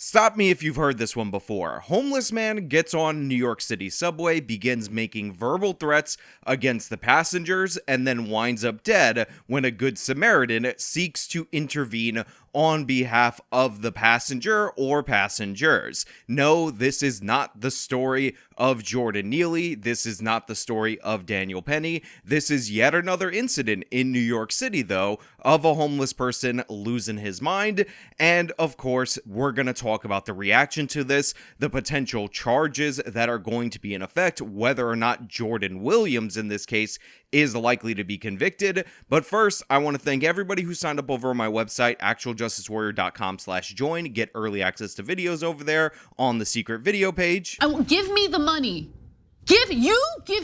Stop me if you've heard this one before. Homeless man gets on New York City subway, begins making verbal threats against the passengers, and then winds up dead when a good Samaritan seeks to intervene on behalf of the passenger or passengers. No, this is not the story of Jordan Neely. This is not the story of Daniel Penny. This is yet another incident in New York City, though, of a homeless person losing his mind. And of course, we're going to talk about the reaction to this, the potential charges that are going to be in effect, whether or not Jordan Williams in this case is likely to be convicted. But first, I want to thank everybody who signed up over on my website, actualjusticewarrior.com/join. Get early access to videos over there on the secret video page. Give me the money. Give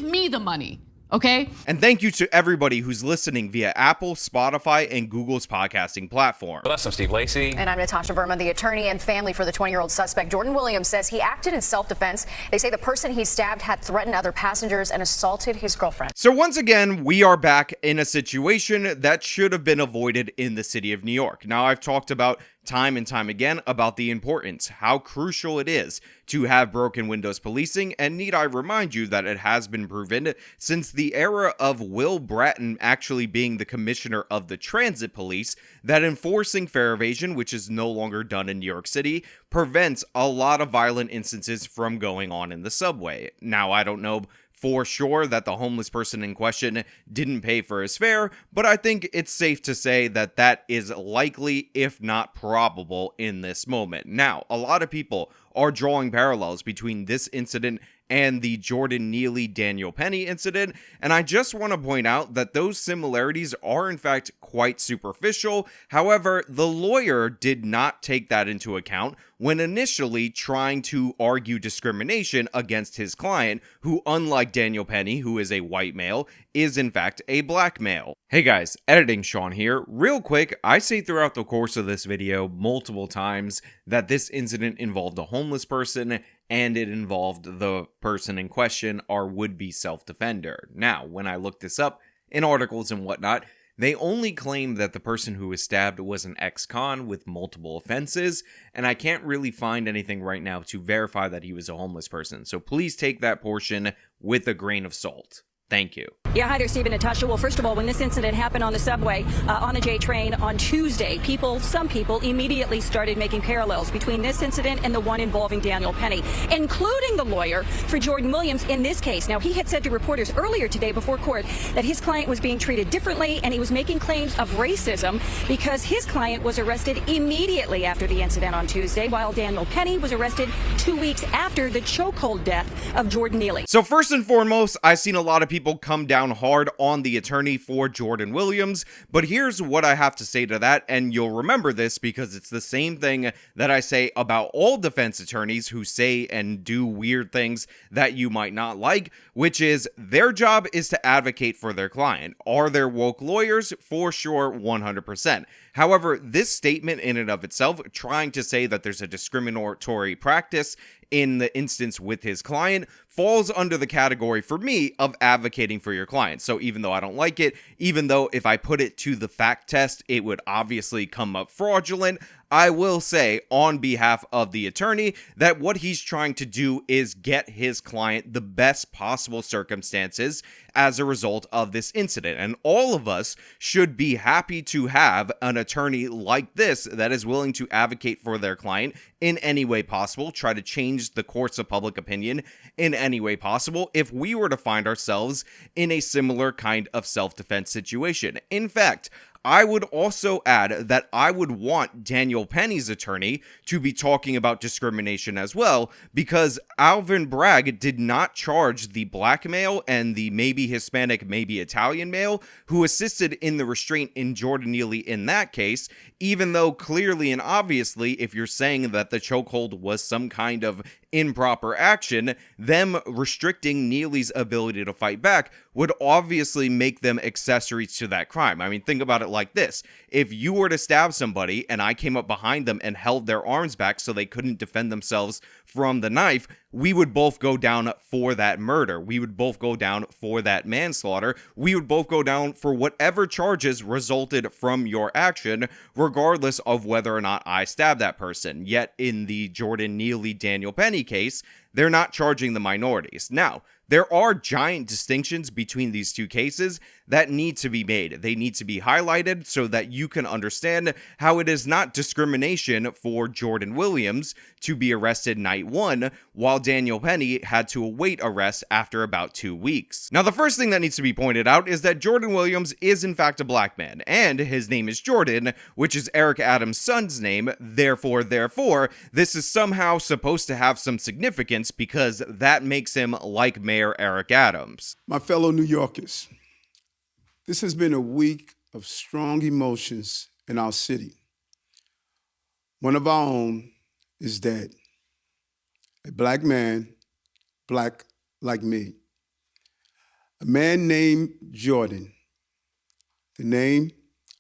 me the money. Okay? And thank you to everybody who's listening via Apple, Spotify, and Google's podcasting platform. With us, I'm Steve Lacey. And I'm Natasha Verma. The attorney and family for the 20-year-old suspect, Jordan Williams, says he acted in self-defense. They say the person he stabbed had threatened other passengers and assaulted his girlfriend. So once again, we are back in a situation that should have been avoided in the city of New York. Now, I've talked about time and time again about the importance, how crucial it is to have broken windows policing, and need I remind you that it has been proven since the era of Will Bratton actually being the commissioner of the transit police that enforcing fare evasion, which is no longer done in New York City, prevents a lot of violent instances from going on in the subway. Now, I don't know for sure that the homeless person in question didn't pay for his fare, but I think it's safe to say that that is likely, if not probable, in this moment. Now, a lot of people are drawing parallels between this incident and the Jordan Neely Daniel Penny incident, and I just want to point out that those similarities are in fact quite superficial. However, the lawyer did not take that into account when initially trying to argue discrimination against his client, who, unlike Daniel Penny, who is a white male, is in fact a black male. Hey guys, editing Sean here. Real quick, I say throughout the course of this video multiple times that this incident involved a homeless person and it involved the person in question, our would-be self-defender. Now, when I looked this up in articles and whatnot, they only claim that the person who was stabbed was an ex-con with multiple offenses, and I can't really find anything right now to verify that he was a homeless person. So please take that portion with a grain of salt. Thank you. Yeah, hi there, Steve and Natasha. Well, first of all, when this incident happened on the subway, on the J train on Tuesday, some people immediately started making parallels between this incident and the one involving Daniel Penny, including the lawyer for Jordan Williams in this case. Now, he had said to reporters earlier today before court that his client was being treated differently, and he was making claims of racism because his client was arrested immediately after the incident on Tuesday, while Daniel Penny was arrested 2 weeks after the chokehold death of Jordan Neely. So first and foremost, I've seen a lot of people come down hard on the attorney for Jordan Williams, but here's what I have to say to that, and you'll remember this because it's the same thing that I say about all defense attorneys who say and do weird things that you might not like, which is their job is to advocate for their client. Are there woke lawyers? For sure, 100%. However, this statement in and of itself, trying to say that there's a discriminatory practice in the instance with his client, falls under the category for me of advocating for your client. So even though I don't like it, even though if I put it to the fact test, it would obviously come up fraudulent, I will say on behalf of the attorney that what he's trying to do is get his client the best possible circumstances as a result of this incident. And all of us should be happy to have an attorney like this that is willing to advocate for their client in any way possible, try to change the course of public opinion in any way possible if we were to find ourselves in a similar kind of self-defense situation. In fact, I would also add that I would want Daniel Penny's attorney to be talking about discrimination as well, because Alvin Bragg did not charge the black male and the maybe Hispanic, maybe Italian male who assisted in the restraint in Jordan Neely in that case, even though clearly and obviously, if you're saying that the chokehold was some kind of improper action, them restricting Neely's ability to fight back would obviously make them accessories to that crime. I mean, think about it like this. If you were to stab somebody and I came up behind them and held their arms back so they couldn't defend themselves from the knife, we would both go down for that murder. We would both go down for that manslaughter. We would both go down for whatever charges resulted from your action, regardless of whether or not I stabbed that person. Yet in the Jordan Neely Daniel Penny case, they're not charging the minorities. Now, there are giant distinctions between these two cases that need to be made. They need to be highlighted so that you can understand how it is not discrimination for Jordan Williams to be arrested night one, while Daniel Penny had to await arrest after about 2 weeks. Now, the first thing that needs to be pointed out is that Jordan Williams is in fact a black man, and his name is Jordan, which is Eric Adams' son's name. Therefore, this is somehow supposed to have some significance because that makes him like Mayor Eric Adams. My fellow New Yorkers, this has been a week of strong emotions in our city. One of our own is dead. A black man, black like me. A man named Jordan, the name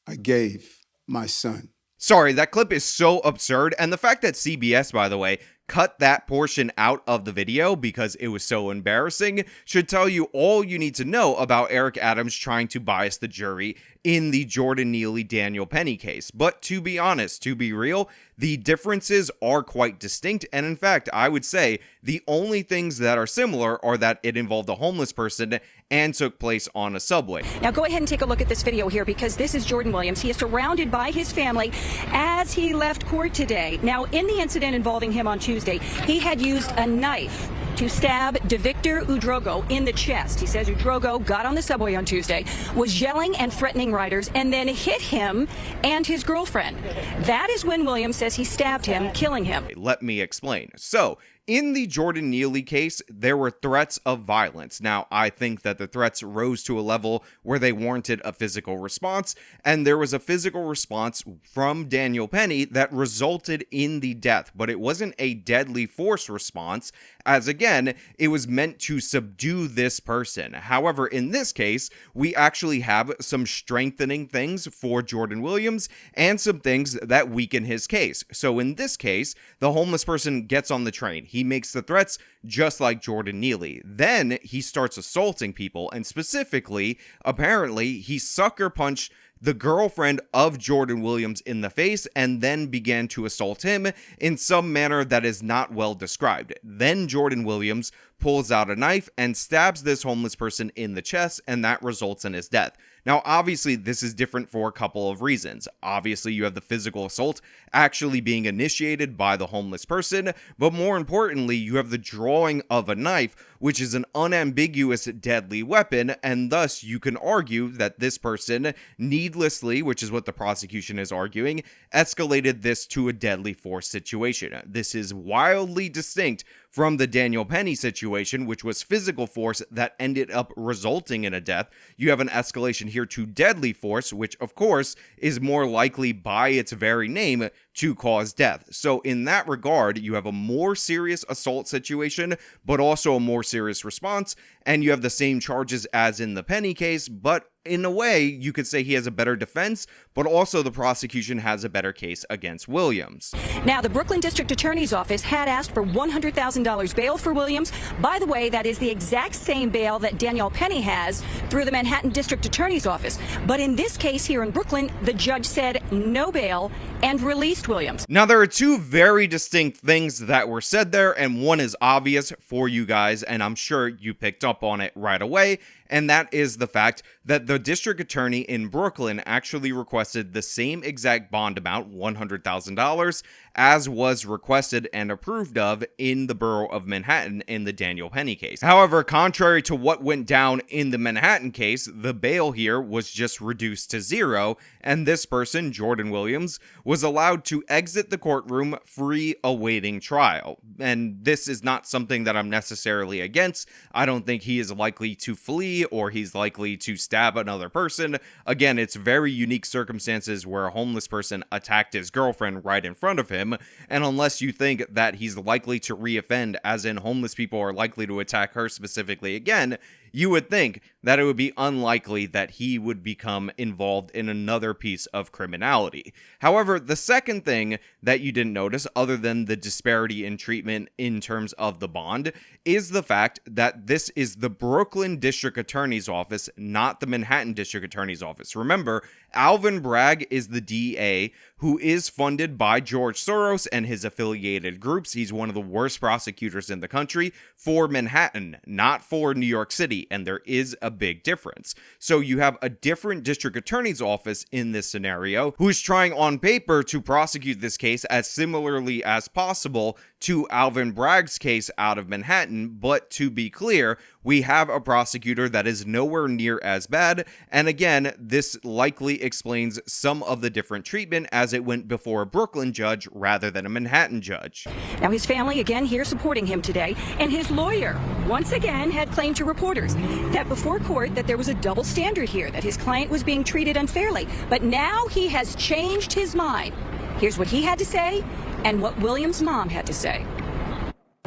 I gave my son. Sorry, that clip is so absurd, and the fact that CBS, by the way, cut that portion out of the video because it was so embarrassing should tell you all you need to know about Eric Adams trying to bias the jury in the Jordan Neely Daniel Penny case. But to be honest, to be real, the differences are quite distinct, and in fact, I would say the only things that are similar are that it involved a homeless person and took place on a subway. Now go ahead and take a look at this video here because this is Jordan Williams. He is surrounded by his family as he left court today. Now, in the incident involving him on Tuesday, he had used a knife to stab DeVictor Udrogo in the chest. He says Udrogo got on the subway on Tuesday, was yelling and threatening riders, and then hit him and his girlfriend. That is when Williams says he stabbed him, killing him. Let me explain. So, in the Jordan Neely case, there were threats of violence. Now, I think that the threats rose to a level where they warranted a physical response, and there was a physical response from Daniel Penny that resulted in the death, but it wasn't a deadly force response, as again, it was meant to subdue this person. However, in this case, we actually have some strengthening things for Jordan Williams and some things that weaken his case. So in this case, the homeless person gets on the train. He makes the threats just like Jordan Neely. Then he starts assaulting people, and specifically, apparently, he sucker punched the girlfriend of Jordan Williams in the face and then began to assault him in some manner that is not well described. Then Jordan Williams pulls out a knife and stabs this homeless person in the chest, and that results in his death. Now, obviously, this is different for a couple of reasons. Obviously, you have the physical assault actually being initiated by the homeless person, but more importantly, you have the drawing of a knife, which is an unambiguous deadly weapon, and thus you can argue that this person needlessly, which is what the prosecution is arguing, escalated this to a deadly force situation. This is wildly distinct from the Daniel Penny situation, which was physical force that ended up resulting in a death. You have an escalation here to deadly force, which of course is more likely by its very name to cause death. So in that regard, you have a more serious assault situation, but also a more serious response, and you have the same charges as in the Penny case, but in a way, you could say he has a better defense, but also the prosecution has a better case against Williams. Now, the Brooklyn District Attorney's Office had asked for $100,000 bail for Williams. By the way, that is the exact same bail that Daniel Penny has through the Manhattan District Attorney's Office. But in this case here in Brooklyn, the judge said no bail and released Williams. Now, there are two very distinct things that were said there, and one is obvious for you guys, and I'm sure you picked up on it right away, and that is the fact that the district attorney in Brooklyn actually requested the same exact bond amount, $100,000, as was requested and approved of in the borough of Manhattan in the Daniel Penny case. However, contrary to what went down in the Manhattan case, the bail here was just reduced to zero, and this person, Jordan Williams, was allowed to exit the courtroom free awaiting trial. And this is not something that I'm necessarily against. I don't think he is likely to flee or he's likely to stab another person. Again, it's very unique circumstances where a homeless person attacked his girlfriend right in front of him, and unless you think that he's likely to reoffend, as in homeless people are likely to attack her specifically again, you would think that it would be unlikely that he would become involved in another piece of criminality. However, the second thing that you didn't notice, other than the disparity in treatment in terms of the bond, is the fact that this is the Brooklyn District Attorney's Office, not the Manhattan District Attorney's Office. Remember, Alvin Bragg is the DA who is funded by George Soros and his affiliated groups. He's one of the worst prosecutors in the country for Manhattan, not for New York City, and there is a big difference. So you have a different district attorney's office in this scenario who's trying on paper to prosecute this case as similarly as possible to Alvin Bragg's case out of Manhattan, but to be clear, we have a prosecutor that is nowhere near as bad, and again, this likely explains some of the different treatment as it went before a Brooklyn judge rather than a Manhattan judge. Now, his family again here supporting him today, and his lawyer once again had claimed to reporters that before court that there was a double standard here, that his client was being treated unfairly, but now he has changed his mind. Here's what he had to say and what Williams' mom had to say.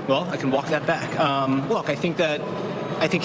Well, I can walk that back. Look, I think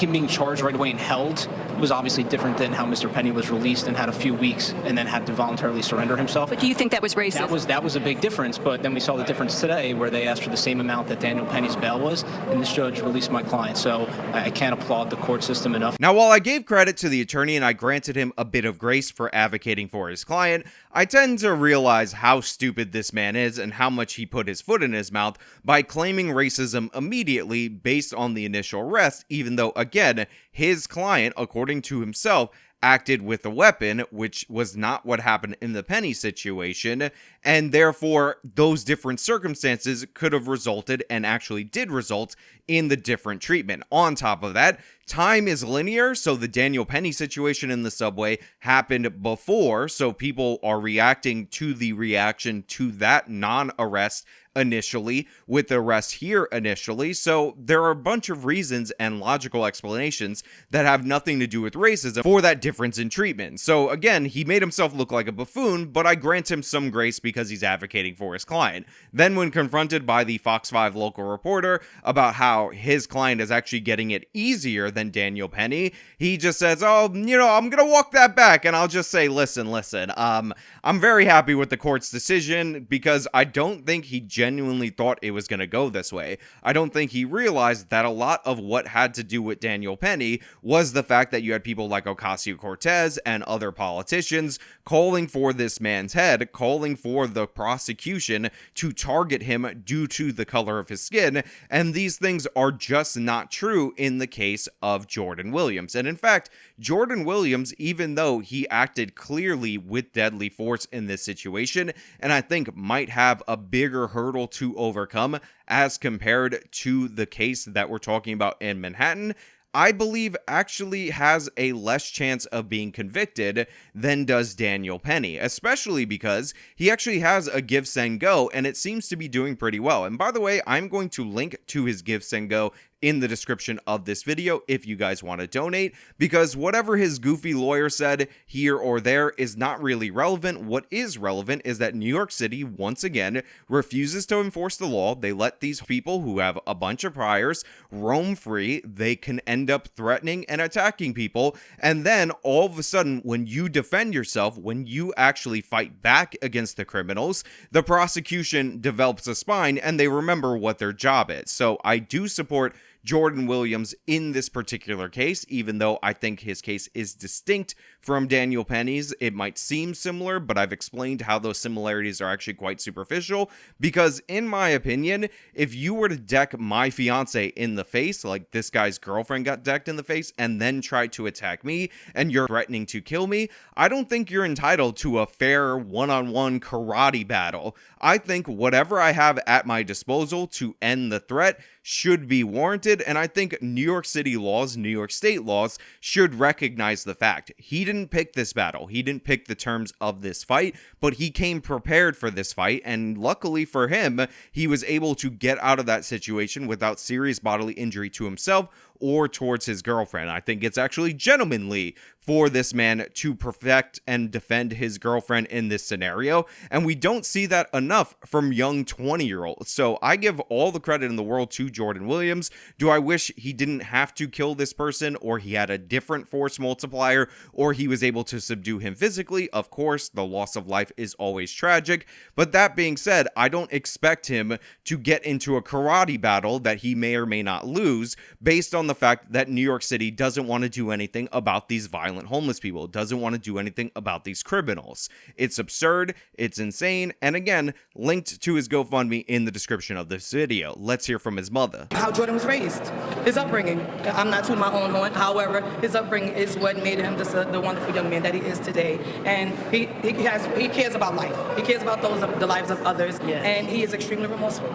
him being charged right away and held was obviously different than how Mr. Penny was released and had a few weeks and then had to voluntarily surrender himself. But do you think that was racist? That was a big difference, but then we saw the difference today where they asked for the same amount that Daniel Penny's bail was, and this judge released my client. So I can't applaud the court system enough. Now, while I gave credit to the attorney and I granted him a bit of grace for advocating for his client, I tend to realize how stupid this man is and how much he put his foot in his mouth by claiming racism immediately based on the initial arrest, even though, again, his client, according to himself, acted with a weapon, which was not what happened in the Penny situation, and therefore those different circumstances could have resulted and actually did result in the different treatment. On top of that, time is linear, so the Daniel Penny situation in the subway happened before, so people are reacting to the reaction to that non-arrest initially, with the arrest here initially, so there are a bunch of reasons and logical explanations that have nothing to do with racism for that difference in treatment. So again, he made himself look like a buffoon, but I grant him some grace because he's advocating for his client. Then when confronted by the Fox 5 local reporter about how his client is actually getting it easier than Daniel Penny, he just says, oh, I'm gonna walk that back, and I'll just say, listen, I'm very happy with the court's decision because I don't think he genuinely thought it was going to go this way. I don't think he realized that a lot of what had to do with Daniel Penny was the fact that you had people like Ocasio-Cortez and other politicians calling for this man's head, calling for the prosecution to target him due to the color of his skin, and these things are just not true in the case of Jordan Williams. And in fact, Jordan Williams, even though he acted clearly with deadly force in this situation, and I think might have a bigger hurdle to overcome as compared to the case that we're talking about in Manhattan, I believe actually has a less chance of being convicted than does Daniel Penny, especially because he actually has a Give, Send, Go, and it seems to be doing pretty well. And by the way, I'm going to link to his Give, Send, Go in the description of this video if you guys want to donate, because whatever his goofy lawyer said here or there is not really relevant. What is relevant is that New York City, once again, refuses to enforce the law. They let these people who have a bunch of priors roam free. They can end up threatening and attacking people, and then all of a sudden, when you defend yourself, when you actually fight back against the criminals, the prosecution develops a spine and they remember what their job is. So I do support Jordan Williams in this particular case, even though I think his case is distinct from Daniel Penny's. It might seem similar, but I've explained how those similarities are actually quite superficial, because in my opinion, if you were to deck my fiance in the face, like this guy's girlfriend got decked in the face, and then tried to attack me, and you're threatening to kill me, I don't think you're entitled to a fair one-on-one karate battle. I think whatever I have at my disposal to end the threat should be warranted, and I think New York City laws, New York state laws, should recognize the fact. He didn't pick this battle. He didn't pick the terms of this fight, but he came prepared for this fight, and luckily for him, he was able to get out of that situation without serious bodily injury to himself or towards his girlfriend. I think it's actually gentlemanly for this man to protect and defend his girlfriend in this scenario, and we don't see that enough from young 20-year-olds. So I give all the credit in the world to Jordan Williams. Do I wish he didn't have to kill this person, or he had a different force multiplier, or he was able to subdue him physically? Of course, the loss of life is always tragic, but that being said, I don't expect him to get into a karate battle that he may or may not lose based on the fact that New York City doesn't want to do anything about these violent homeless people, doesn't want to do anything about these criminals. It's absurd, it's insane, and again, linked to his GoFundMe in the description of this video. Let's hear from his mother. How Jordan was raised, his upbringing. I'm not to my own horn, however, his upbringing is what made him the wonderful young man that he is today. And he cares about life. He cares about the lives of others, and he is extremely remorseful.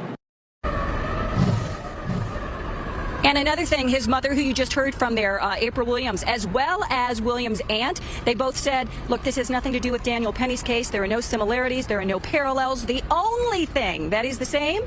And another thing, his mother, who you just heard from there, April Williams, as well as Williams' aunt, they both said, look, this has nothing to do with Daniel Penny's case. There are no similarities. There are no parallels. The only thing that is the same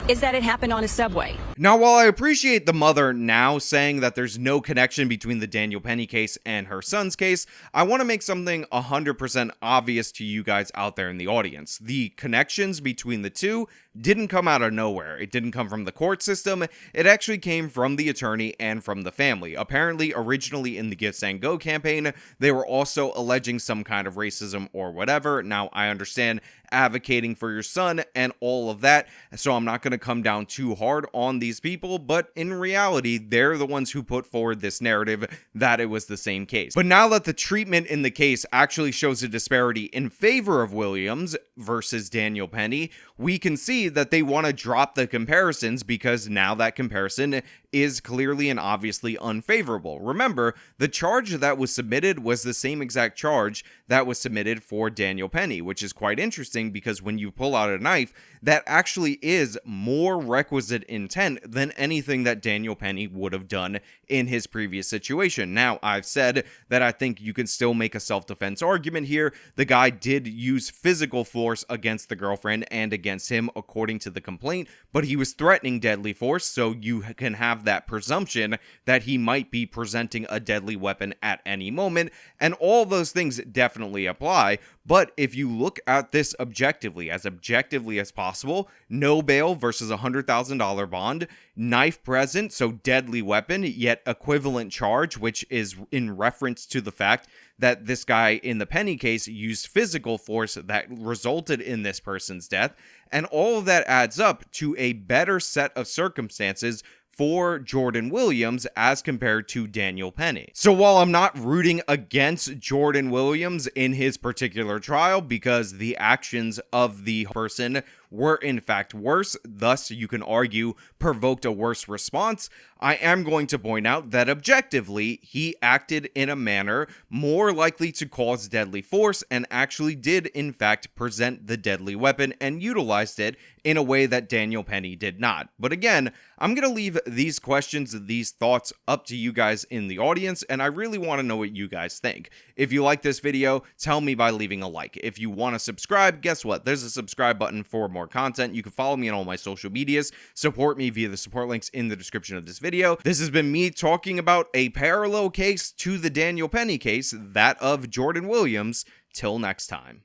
is that it happened on a subway. Now, while I appreciate the mother now saying that there's no connection between the Daniel Penny case and her son's case, I want to make something 100% obvious to you guys out there in the audience. The connections between the two didn't come out of nowhere. It didn't come from the court system. It actually came from the attorney and from the family. Apparently, originally in the Gifts and Go campaign, they were also alleging some kind of racism or whatever. Now, I understand advocating for your son and all of that, so I'm not going to come down too hard on these people, but in reality, they're the ones who put forward this narrative that it was the same case. But now that the treatment in the case actually shows a disparity in favor of Williams versus Daniel Penny, we can see that they want to drop the comparisons because now that comparison is clearly and obviously unfavorable. Remember, the charge that was submitted was the same exact charge that was submitted for Daniel Penny, which is quite interesting because when you pull out a knife, that actually is more requisite intent than anything that Daniel Penny would have done in his previous situation. Now, I've said that I think you can still make a self-defense argument here. The guy did use physical force against the girlfriend and against him, according to the complaint, but he was threatening deadly force, so you can have that presumption that he might be presenting a deadly weapon at any moment, and all those things definitely apply. But if you look at this objectively as possible, no bail versus $100,000 bond, knife present, so deadly weapon, yet equivalent charge, which is in reference to the fact that this guy in the Penny case used physical force that resulted in this person's death, and all of that adds up to a better set of circumstances for Jordan Williams as compared to Daniel Penny. So while I'm not rooting against Jordan Williams in his particular trial because the actions of the person were in fact worse, thus you can argue provoked a worse response, I am going to point out that objectively he acted in a manner more likely to cause deadly force and actually did in fact present the deadly weapon and utilized it in a way that Daniel Penny did not. But again, I'm going to leave these questions, these thoughts up to you guys in the audience, and I really want to know what you guys think. If you like this video, tell me by leaving a like. If you want to subscribe, guess what? There's a subscribe button for more content. You can follow me on all my social medias, support me via the support links in the description of this video. This has been me talking about a parallel case to the Daniel Penny case, that of Jordan Williams. Till next time.